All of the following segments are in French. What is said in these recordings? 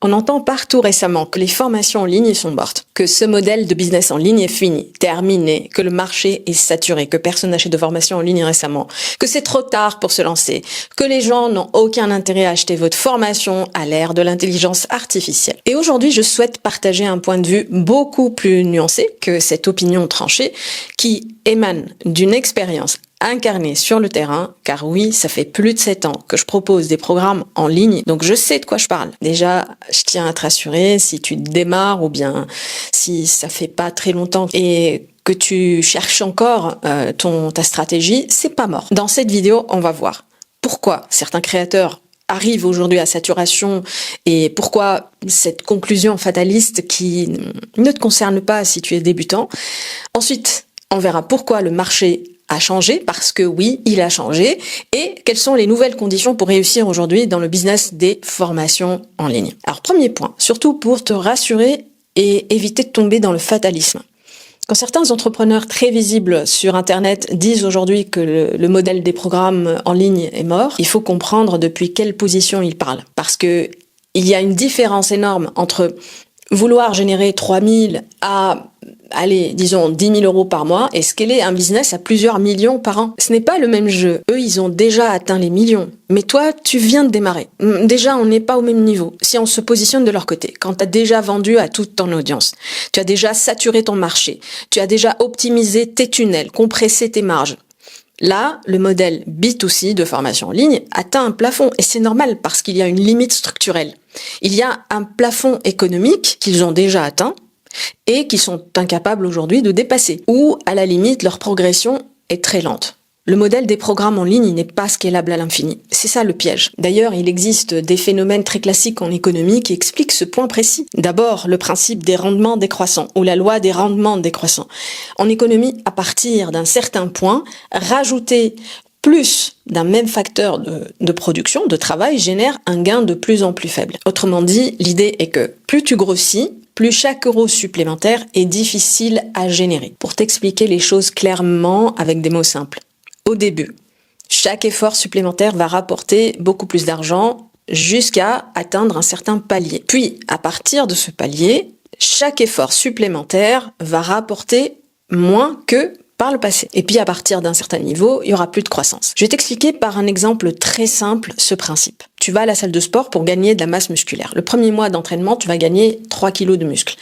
On entend partout récemment que les formations en ligne sont mortes, que ce modèle de business en ligne est fini, terminé, que le marché est saturé, que personne n'achète de formation en ligne récemment, que c'est trop tard pour se lancer, que les gens n'ont aucun intérêt à acheter votre formation à l'ère de l'intelligence artificielle. Et aujourd'hui, je souhaite partager un point de vue beaucoup plus nuancé que cette opinion tranchée qui émane d'une expérience incarné sur le terrain, car oui, ça fait plus de 7 ans que je propose des programmes en ligne, donc je sais de quoi je parle. Déjà, je tiens à te rassurer, si tu démarres ou bien si ça fait pas très longtemps et que tu cherches encore ta stratégie, c'est pas mort. Dans cette vidéo, on va voir pourquoi certains créateurs arrivent aujourd'hui à saturation et pourquoi cette conclusion fataliste qui ne te concerne pas si tu es débutant. Ensuite, on verra pourquoi le marché a changé, parce que oui, il a changé, et quelles sont les nouvelles conditions pour réussir aujourd'hui dans le business des formations en ligne. Alors, premier point, surtout pour te rassurer et éviter de tomber dans le fatalisme. Quand certains entrepreneurs très visibles sur Internet disent aujourd'hui que le modèle des programmes en ligne est mort, il faut comprendre depuis quelle position ils parlent. Parce que il y a une différence énorme entre vouloir générer 3000 à, disons 10 000 euros par mois et scaler un business à plusieurs millions par an. Ce n'est pas le même jeu. Eux, ils ont déjà atteint les millions. Mais toi, tu viens de démarrer. Déjà, on n'est pas au même niveau. Si on se positionne de leur côté, quand tu as déjà vendu à toute ton audience, tu as déjà saturé ton marché, tu as déjà optimisé tes tunnels, compressé tes marges, là, le modèle B2C de formation en ligne atteint un plafond et c'est normal parce qu'il y a une limite structurelle. Il y a un plafond économique qu'ils ont déjà atteint et qui sont incapables aujourd'hui de dépasser. Ou, à la limite, leur progression est très lente. Le modèle des programmes en ligne n'est pas scalable à l'infini. C'est ça le piège. D'ailleurs, il existe des phénomènes très classiques en économie qui expliquent ce point précis. D'abord, le principe des rendements décroissants ou la loi des rendements décroissants. En économie, à partir d'un certain point, rajouter plus d'un même facteur de production, de travail, génère un gain de plus en plus faible. Autrement dit, l'idée est que plus tu grossis, plus chaque euro supplémentaire est difficile à générer. Pour t'expliquer les choses clairement avec des mots simples. Au début, chaque effort supplémentaire va rapporter beaucoup plus d'argent jusqu'à atteindre un certain palier. Puis, à partir de ce palier, chaque effort supplémentaire va rapporter moins que par le passé. Et puis, à partir d'un certain niveau, il y aura plus de croissance. Je vais t'expliquer par un exemple très simple ce principe. Tu vas à la salle de sport pour gagner de la masse musculaire. Le premier mois d'entraînement, tu vas gagner 3 kilos de muscles.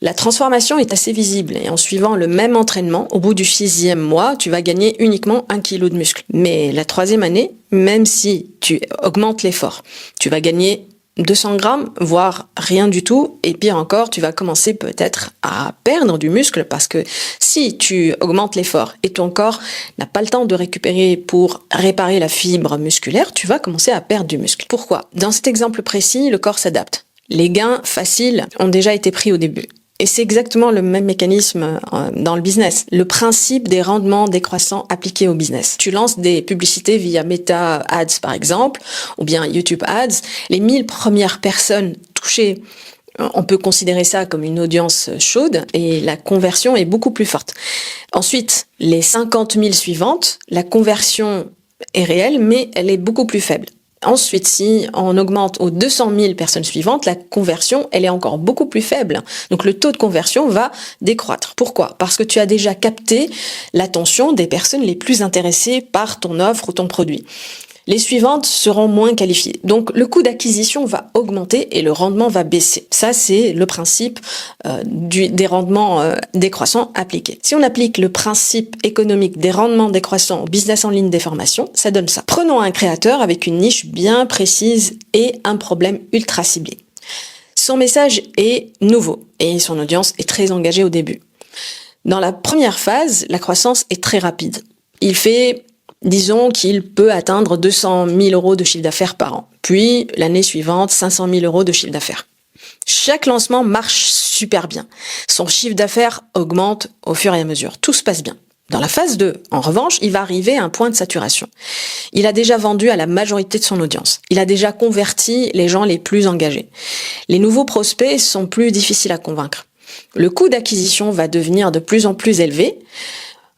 La transformation est assez visible et en suivant le même entraînement, au bout du 6e mois, tu vas gagner uniquement 1 kilo de muscle. Mais la 3e année, même si tu augmentes l'effort, tu vas gagner 200 grammes, voire rien du tout. Et pire encore, tu vas commencer peut-être à perdre du muscle parce que si tu augmentes l'effort et ton corps n'a pas le temps de récupérer pour réparer la fibre musculaire, tu vas commencer à perdre du muscle. Pourquoi ? Dans cet exemple précis, le corps s'adapte. Les gains faciles ont déjà été pris au début. Et c'est exactement le même mécanisme dans le business. Le principe des rendements décroissants appliqués au business. Tu lances des publicités via Meta Ads par exemple, ou bien YouTube Ads. Les 1000 premières personnes touchées, on peut considérer ça comme une audience chaude et la conversion est beaucoup plus forte. Ensuite, les 50 000 suivantes, la conversion est réelle, mais elle est beaucoup plus faible. Ensuite, si on augmente aux 200 000 personnes suivantes, la conversion, elle est encore beaucoup plus faible. Donc, le taux de conversion va décroître. Pourquoi ? Parce que tu as déjà capté l'attention des personnes les plus intéressées par ton offre ou ton produit. Les suivantes seront moins qualifiées. Donc, le coût d'acquisition va augmenter et le rendement va baisser. Ça, c'est le principe des rendements décroissants appliqués. Si on applique le principe économique des rendements décroissants au business en ligne des formations, ça donne ça. Prenons un créateur avec une niche bien précise et un problème ultra ciblé. Son message est nouveau et son audience est très engagée au début. Dans la première phase, la croissance est très rapide. Disons qu'il peut atteindre 200 000 euros de chiffre d'affaires par an. Puis, l'année suivante, 500 000 euros de chiffre d'affaires. Chaque lancement marche super bien. Son chiffre d'affaires augmente au fur et à mesure. Tout se passe bien. Dans la phase 2, en revanche, il va arriver à un point de saturation. Il a déjà vendu à la majorité de son audience. Il a déjà converti les gens les plus engagés. Les nouveaux prospects sont plus difficiles à convaincre. Le coût d'acquisition va devenir de plus en plus élevé.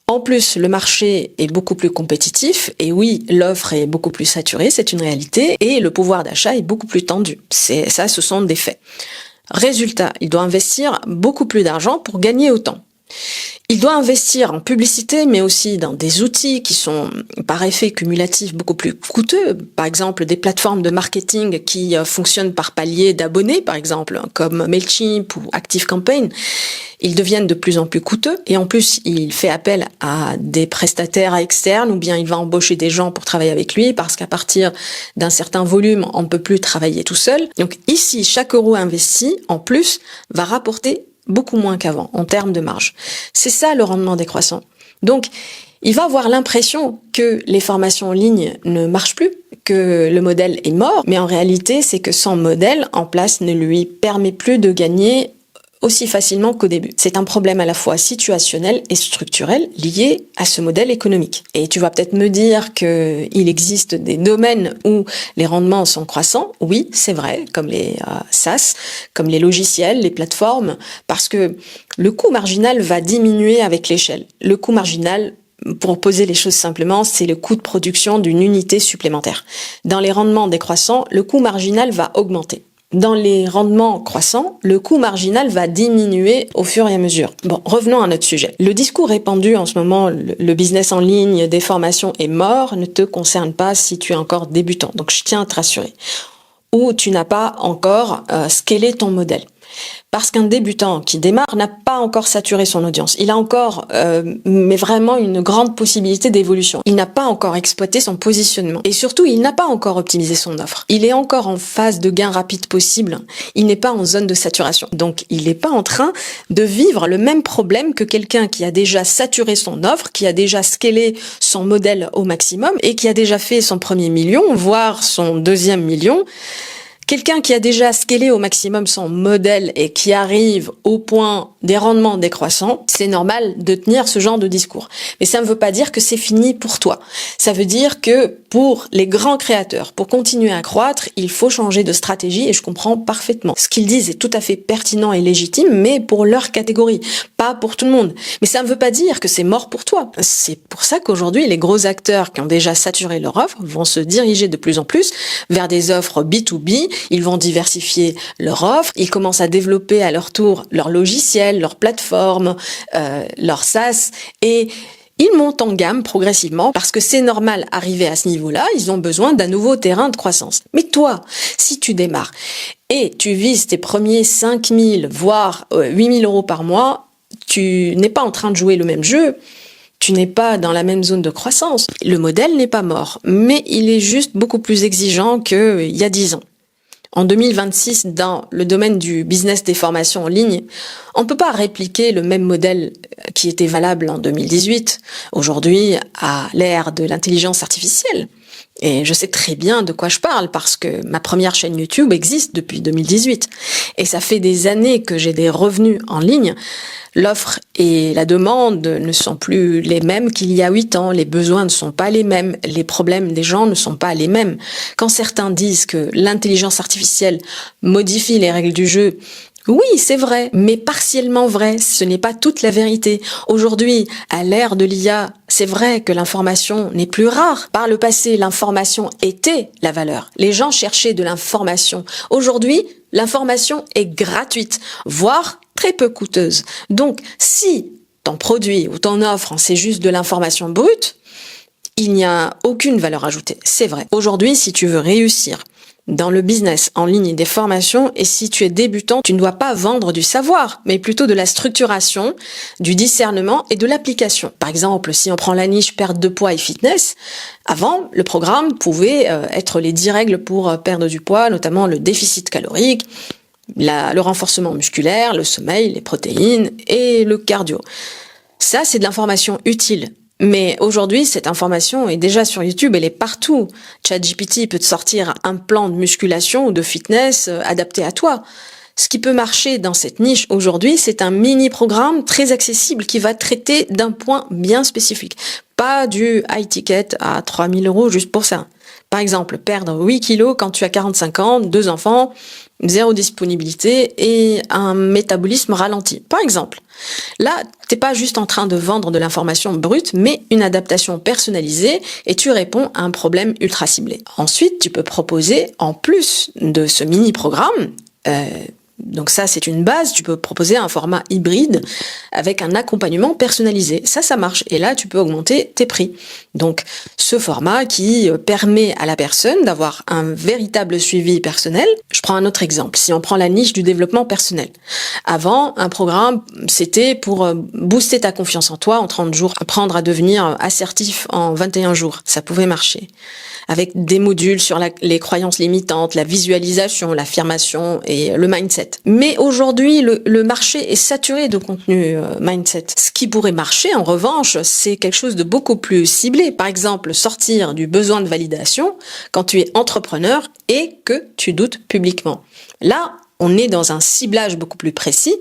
En plus, le marché est beaucoup plus compétitif, et oui, l'offre est beaucoup plus saturée, c'est une réalité, et le pouvoir d'achat est beaucoup plus tendu. Ce sont des faits. Résultat, il doit investir beaucoup plus d'argent pour gagner autant. Il doit investir en publicité, mais aussi dans des outils qui sont, par effet cumulatif, beaucoup plus coûteux. Par exemple, des plateformes de marketing qui fonctionnent par palier d'abonnés, par exemple, comme Mailchimp ou ActiveCampaign. Ils deviennent de plus en plus coûteux. Et en plus, il fait appel à des prestataires externes, ou bien il va embaucher des gens pour travailler avec lui, parce qu'à partir d'un certain volume, on ne peut plus travailler tout seul. Donc ici, chaque euro investi, en plus, va rapporter beaucoup moins qu'avant, en termes de marge. C'est ça le rendement décroissant. Donc, il va avoir l'impression que les formations en ligne ne marchent plus, que le modèle est mort, mais en réalité, c'est que son modèle en place ne lui permet plus de gagner aussi facilement qu'au début. C'est un problème à la fois situationnel et structurel lié à ce modèle économique. Et tu vas peut-être me dire qu'il existe des domaines où les rendements sont croissants. Oui, c'est vrai, comme les SaaS, comme les logiciels, les plateformes, parce que le coût marginal va diminuer avec l'échelle. Le coût marginal, pour poser les choses simplement, c'est le coût de production d'une unité supplémentaire. Dans les rendements décroissants, le coût marginal va augmenter. Dans les rendements croissants, le coût marginal va diminuer au fur et à mesure. Bon, revenons à notre sujet. Le discours répandu en ce moment, le business en ligne des formations est mort, ne te concerne pas si tu es encore débutant. Donc je tiens à te rassurer. Ou tu n'as pas encore scalé ton modèle. Parce qu'un débutant qui démarre n'a pas encore saturé son audience. Il a encore, mais vraiment une grande possibilité d'évolution. Il n'a pas encore exploité son positionnement. Et surtout, il n'a pas encore optimisé son offre. Il est encore en phase de gain rapide possible. Il n'est pas en zone de saturation. Donc, il n'est pas en train de vivre le même problème que quelqu'un qui a déjà saturé son offre, qui a déjà scalé son modèle au maximum et qui a déjà fait son premier million, voire son deuxième million. Quelqu'un qui a déjà scalé au maximum son modèle et qui arrive au point des rendements décroissants, c'est normal de tenir ce genre de discours. Mais ça ne veut pas dire que c'est fini pour toi. Ça veut dire que pour les grands créateurs, pour continuer à croître, il faut changer de stratégie et je comprends parfaitement. Ce qu'ils disent est tout à fait pertinent et légitime, mais pour leur catégorie, pas pour tout le monde. Mais ça ne veut pas dire que c'est mort pour toi. C'est pour ça qu'aujourd'hui, les gros acteurs qui ont déjà saturé leur offre vont se diriger de plus en plus vers des offres B2B. Ils vont diversifier leur offre, ils commencent à développer à leur tour leur logiciel, leur plateforme, leur SaaS et ils montent en gamme progressivement parce que c'est normal arriver à ce niveau-là, ils ont besoin d'un nouveau terrain de croissance. Mais toi, si tu démarres et tu vises tes premiers 5 000 voire 8 000 euros par mois, tu n'es pas en train de jouer le même jeu. Tu n'es pas dans la même zone de croissance. Le modèle n'est pas mort, mais il est juste beaucoup plus exigeant qu'il y a 10 ans. En 2026, dans le domaine du business des formations en ligne, on ne peut pas répliquer le même modèle qui était valable en 2018, aujourd'hui à l'ère de l'intelligence artificielle. Et je sais très bien de quoi je parle parce que ma première chaîne YouTube existe depuis 2018. Et ça fait des années que j'ai des revenus en ligne. L'offre et la demande ne sont plus les mêmes qu'il y a 8 ans. Les besoins ne sont pas les mêmes. Les problèmes des gens ne sont pas les mêmes. Quand certains disent que l'intelligence artificielle modifie les règles du jeu, oui, c'est vrai, mais partiellement vrai. Ce n'est pas toute la vérité. Aujourd'hui, à l'ère de l'IA, c'est vrai que l'information n'est plus rare. Par le passé, l'information était la valeur. Les gens cherchaient de l'information. Aujourd'hui, l'information est gratuite, voire très peu coûteuse. Donc, si ton produit ou ton offre, c'est juste de l'information brute, il n'y a aucune valeur ajoutée. C'est vrai. Aujourd'hui, si tu veux réussir dans le business en ligne des formations, et si tu es débutant, tu ne dois pas vendre du savoir, mais plutôt de la structuration, du discernement et de l'application. Par exemple, si on prend la niche perte de poids et fitness, avant, le programme pouvait être les 10 règles pour perdre du poids, notamment le déficit calorique, le renforcement musculaire, le sommeil, les protéines et le cardio. Ça, c'est de l'information utile. Mais aujourd'hui, cette information est déjà sur YouTube, elle est partout. ChatGPT peut te sortir un plan de musculation ou de fitness adapté à toi. Ce qui peut marcher dans cette niche aujourd'hui, c'est un mini-programme très accessible qui va traiter d'un point bien spécifique. Pas du high ticket à 3 000 € juste pour ça. Par exemple, perdre 8 kilos quand tu as 45 ans, 2 enfants, zéro disponibilité et un métabolisme ralenti. Par exemple, là, t'es pas juste en train de vendre de l'information brute, mais une adaptation personnalisée et tu réponds à un problème ultra ciblé. Ensuite, tu peux proposer, en plus de ce mini-programme, donc ça, c'est une base. Tu peux proposer un format hybride avec un accompagnement personnalisé. Ça marche. Et là, tu peux augmenter tes prix. Donc, ce format qui permet à la personne d'avoir un véritable suivi personnel. Je prends un autre exemple. Si on prend la niche du développement personnel. Avant, un programme, c'était pour booster ta confiance en toi en 30 jours, apprendre à devenir assertif en 21 jours. Ça pouvait marcher. Avec des modules sur les croyances limitantes, la visualisation, l'affirmation et le mindset. Mais aujourd'hui, le marché est saturé de contenu mindset. Ce qui pourrait marcher, en revanche, c'est quelque chose de beaucoup plus ciblé. Par exemple, sortir du besoin de validation quand tu es entrepreneur et que tu doutes publiquement. Là, on est dans un ciblage beaucoup plus précis.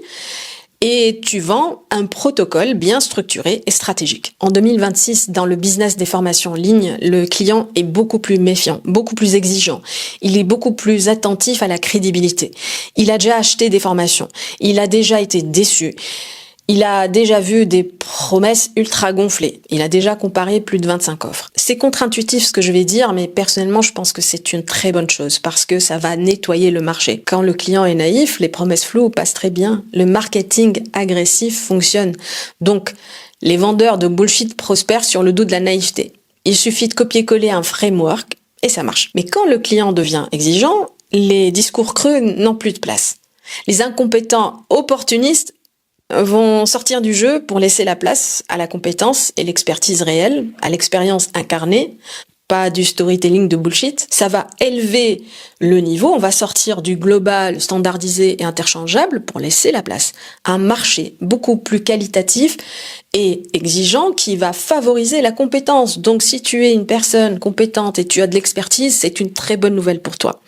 Et tu vends un protocole bien structuré et stratégique. En 2026, dans le business des formations en ligne, le client est beaucoup plus méfiant, beaucoup plus exigeant. Il est beaucoup plus attentif à la crédibilité. Il a déjà acheté des formations. Il a déjà été déçu. Il a déjà vu des promesses ultra gonflées. Il a déjà comparé plus de 25 offres. C'est contre-intuitif ce que je vais dire, mais personnellement, je pense que c'est une très bonne chose parce que ça va nettoyer le marché. Quand le client est naïf, les promesses floues passent très bien. Le marketing agressif fonctionne. Donc, les vendeurs de bullshit prospèrent sur le dos de la naïveté. Il suffit de copier-coller un framework et ça marche. Mais quand le client devient exigeant, les discours creux n'ont plus de place. Les incompétents opportunistes vont sortir du jeu pour laisser la place à la compétence et l'expertise réelle, à l'expérience incarnée, pas du storytelling de bullshit. Ça va élever le niveau, on va sortir du global, standardisé et interchangeable pour laisser la place à un marché beaucoup plus qualitatif et exigeant qui va favoriser la compétence. Donc si tu es une personne compétente et tu as de l'expertise, c'est une très bonne nouvelle pour toi.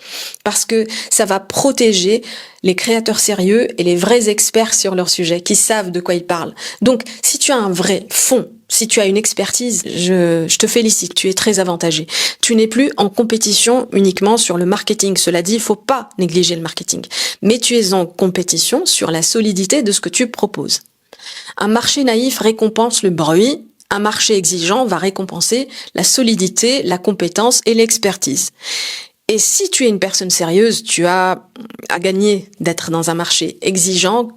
Parce que ça va protéger les créateurs sérieux et les vrais experts sur leur sujet, qui savent de quoi ils parlent. Donc si tu as un vrai fond, si tu as une expertise, je te félicite, tu es très avantagé. Tu n'es plus en compétition uniquement sur le marketing. Cela dit, il faut pas négliger le marketing. Mais tu es en compétition sur la solidité de ce que tu proposes. Un marché naïf récompense le bruit. Un marché exigeant va récompenser la solidité, la compétence et l'expertise. Et si tu es une personne sérieuse, tu as à gagner d'être dans un marché exigeant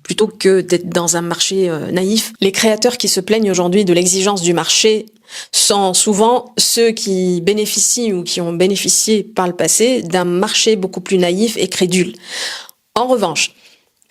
plutôt que d'être dans un marché naïf. Les créateurs qui se plaignent aujourd'hui de l'exigence du marché sont souvent ceux qui bénéficient ou qui ont bénéficié par le passé d'un marché beaucoup plus naïf et crédule. En revanche,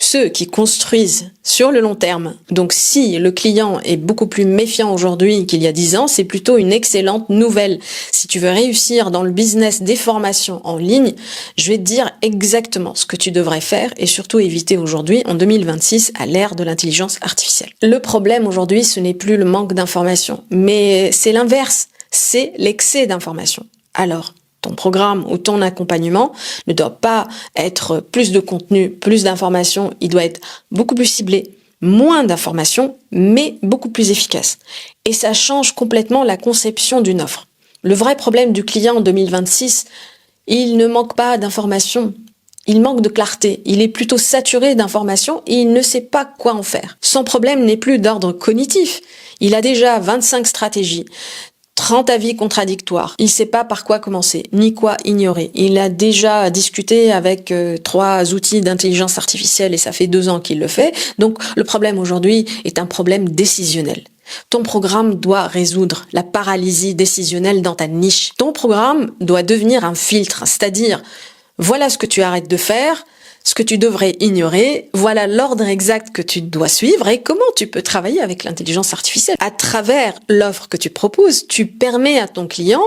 ceux qui construisent sur le long terme, donc si le client est beaucoup plus méfiant aujourd'hui qu'il y a 10 ans, c'est plutôt une excellente nouvelle. Si tu veux réussir dans le business des formations en ligne, je vais te dire exactement ce que tu devrais faire et surtout éviter aujourd'hui en 2026 à l'ère de l'intelligence artificielle. Le problème aujourd'hui, ce n'est plus le manque d'informations, mais c'est l'inverse, c'est l'excès d'informations. Alors, ton programme ou ton accompagnement ne doit pas être plus de contenu, plus d'informations, il doit être beaucoup plus ciblé, moins d'informations, mais beaucoup plus efficace. Et ça change complètement la conception d'une offre. Le vrai problème du client en 2026, il ne manque pas d'informations, il manque de clarté, il est plutôt saturé d'informations et il ne sait pas quoi en faire. Son problème n'est plus d'ordre cognitif, il a déjà 25 stratégies, 30 avis contradictoires. Il sait pas par quoi commencer, ni quoi ignorer. Il a déjà discuté avec 3 outils d'intelligence artificielle et ça fait 2 ans qu'il le fait. Donc, le problème aujourd'hui est un problème décisionnel. Ton programme doit résoudre la paralysie décisionnelle dans ta niche. Ton programme doit devenir un filtre, c'est-à-dire, voilà ce que tu arrêtes de faire, ce que tu devrais ignorer, voilà l'ordre exact que tu dois suivre et comment tu peux travailler avec l'intelligence artificielle. À travers l'offre que tu proposes, tu permets à ton client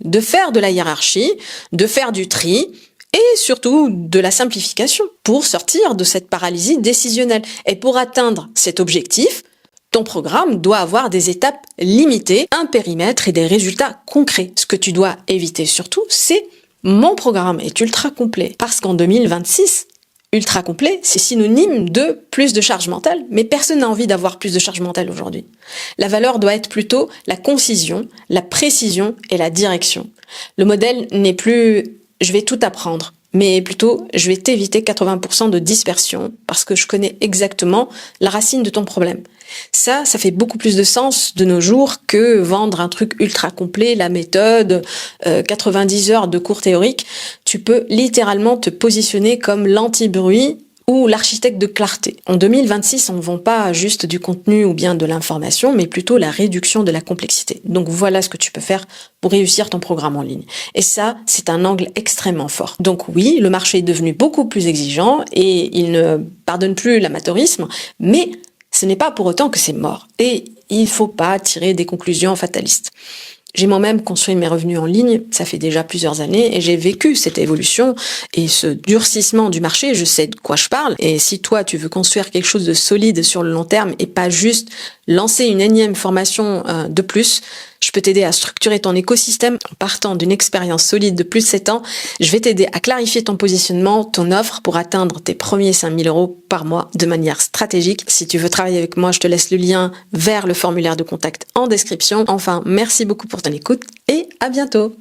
de faire de la hiérarchie, de faire du tri et surtout de la simplification pour sortir de cette paralysie décisionnelle. Et pour atteindre cet objectif, ton programme doit avoir des étapes limitées, un périmètre et des résultats concrets. Ce que tu dois éviter surtout, c'est mon programme est ultra complet. Parce qu'en 2026, ultra complet, c'est synonyme de plus de charge mentale, mais personne n'a envie d'avoir plus de charge mentale aujourd'hui. La valeur doit être plutôt la concision, la précision et la direction. Le modèle n'est plus « je vais tout apprendre », mais plutôt je vais t'éviter 80% de dispersion parce que je connais exactement la racine de ton problème. Ça fait beaucoup plus de sens de nos jours que vendre un truc ultra complet, la méthode, 90 heures de cours théoriques. Tu peux littéralement te positionner comme l'anti-bruit ou l'architecte de clarté. En 2026, on ne vend pas juste du contenu ou bien de l'information, mais plutôt la réduction de la complexité. Donc voilà ce que tu peux faire pour réussir ton programme en ligne. Et ça, c'est un angle extrêmement fort. Donc oui, le marché est devenu beaucoup plus exigeant et il ne pardonne plus l'amateurisme, mais ce n'est pas pour autant que c'est mort. Et il ne faut pas tirer des conclusions fatalistes. J'ai moi-même construit mes revenus en ligne, ça fait déjà plusieurs années, et j'ai vécu cette évolution et ce durcissement du marché, je sais de quoi je parle. Et si toi, tu veux construire quelque chose de solide sur le long terme et pas juste lancer une énième formation de plus, je peux t'aider à structurer ton écosystème en partant d'une expérience solide de plus de 7 ans. Je vais t'aider à clarifier ton positionnement, ton offre pour atteindre tes premiers 5 000 € par mois de manière stratégique. Si tu veux travailler avec moi, je te laisse le lien vers le formulaire de contact en description. Enfin, merci beaucoup pour ton écoute et à bientôt.